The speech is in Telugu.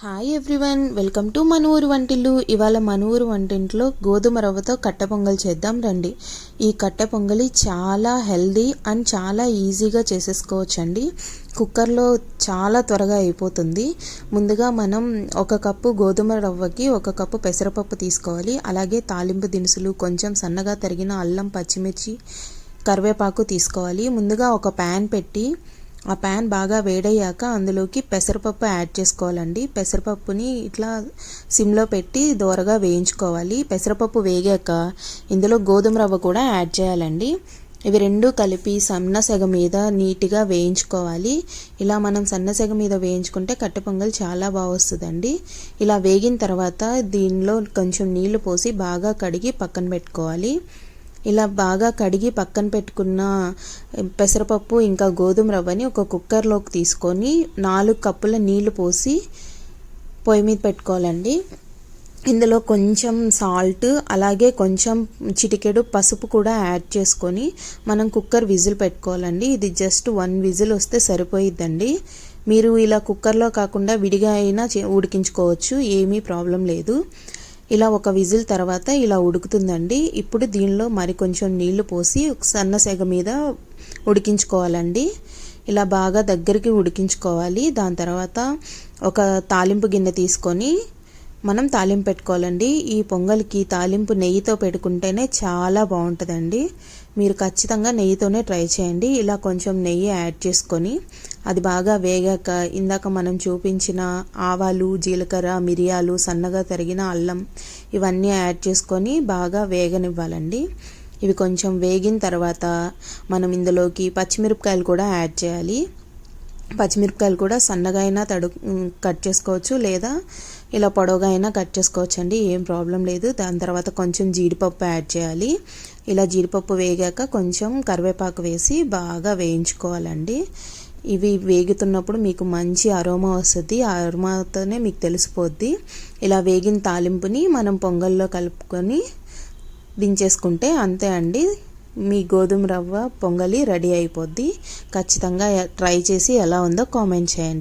హాయ్ ఎవ్రీవన్, వెల్కమ్ టు మన ఊరు వంటిల్లు. ఇవాళ మన ఊరు వంటింట్లో గోధుమ రవ్వతో కట్టె పొంగల్ చేద్దాం రండి. ఈ కట్టె పొంగలి చాలా హెల్దీ అండ్ చాలా ఈజీగా చేసేసుకోవచ్చండి. కుక్కర్లో చాలా త్వరగా అయిపోతుంది. ముందుగా మనం 1 కప్పు గోధుమ రవ్వకి 1 కప్పు పెసరపప్పు తీసుకోవాలి. అలాగే తాలింపు దినుసులు, కొంచెం సన్నగా తరిగిన అల్లం, పచ్చిమిర్చి, కరివేపాకు తీసుకోవాలి. ముందుగా ఒక ప్యాన్ పెట్టి ఆ ప్యాన్ బాగా వేడయ్యాక అందులోకి పెసరపప్పు యాడ్ చేసుకోవాలండి. పెసరపప్పుని ఇట్లా సిమ్లో పెట్టి దోరగా వేయించుకోవాలి. పెసరపప్పు వేగాక ఇందులో గోధుమ రవ్వ కూడా యాడ్ చేయాలండి. ఇవి రెండు కలిపి సన్న సెగ మీద నీట్గా వేయించుకోవాలి. ఇలా మనం సన్న సెగ మీద వేయించుకుంటే కట్టె పొంగల్ చాలా బాగా వస్తుందండి. ఇలా వేగిన తర్వాత దీనిలో కొంచెం నీళ్లు పోసి బాగా కడిగి పక్కన పెట్టుకోవాలి. ఇలా బాగా కడిగి పక్కన పెట్టుకున్న పెసరపప్పు ఇంకా గోధుమ రవ్వని ఒక కుక్కర్లోకి తీసుకొని 4 కప్పుల నీళ్లు పోసి పొయ్యి మీద పెట్టుకోవాలండి. ఇందులో కొంచెం సాల్ట్, అలాగే కొంచెం చిటికెడు పసుపు కూడా యాడ్ చేసుకొని మనం కుక్కర్ విజిల్ పెట్టుకోవాలండి. ఇది జస్ట్ 1 విజిల్ వస్తే సరిపోయిద్దండి. మీరు ఇలా కుక్కర్లో కాకుండా విడిగా అయినా ఉడికించుకోవచ్చు, ఏమీ ప్రాబ్లం లేదు. ఇలా 1 విజిల్ తర్వాత ఇలా ఉడుకుతుందండి. ఇప్పుడు దీనిలో మరి కొంచెం నీళ్లు పోసి సన్న సెగ మీద ఉడికించుకోవాలండి. ఇలా బాగా దగ్గరికి ఉడికించుకోవాలి. దాని తర్వాత ఒక తాలింపు గిన్నె తీసుకొని మనం తాలింపు పెట్టుకోవాలండి. ఈ పొంగల్కి తాలింపు నెయ్యితో పెట్టుకుంటేనే చాలా బాగుంటుందండి. మీరు ఖచ్చితంగా నెయ్యితోనే ట్రై చేయండి. ఇలా కొంచెం నెయ్యి యాడ్ చేసుకొని అది బాగా వేగాక ఇందాక మనం చూపించిన ఆవాలు, జీలకర్ర, మిరియాలు, సన్నగా తరిగిన అల్లం ఇవన్నీ యాడ్ చేసుకొని బాగా వేగనివ్వాలండి. ఇవి కొంచెం వేగిన తర్వాత మనం ఇందులోకి పచ్చిమిరపకాయలు కూడా యాడ్ చేయాలి. పచ్చిమిరపకాయలు కూడా సన్నగా అయినా కట్ చేసుకోవచ్చు, లేదా ఇలా పొడవుగా అయినా కట్ చేసుకోవచ్చు అండి, ఏం ప్రాబ్లం లేదు. దాని తర్వాత కొంచెం జీడిపప్పు యాడ్ చేయాలి. ఇలా జీడిపప్పు వేగాక కొంచెం కరివేపాకు వేసి బాగా వేయించుకోవాలండి. ఇవి వేగుతున్నప్పుడు మీకు మంచి అరోమా వస్తుంది. ఆ అరోమాతోనే మీకు తెలిసిపోద్ది. ఇలా వేగిన తాలింపుని మనం పొంగల్లో కలుపుకొని దించేసుకుంటే అంతే అండి, మీ గోధుమ రవ్వ పొంగలి రెడీ అయిపోద్ది. ఖచ్చితంగా ట్రై చేసి ఎలా ఉందో కామెంట్ చేయండి.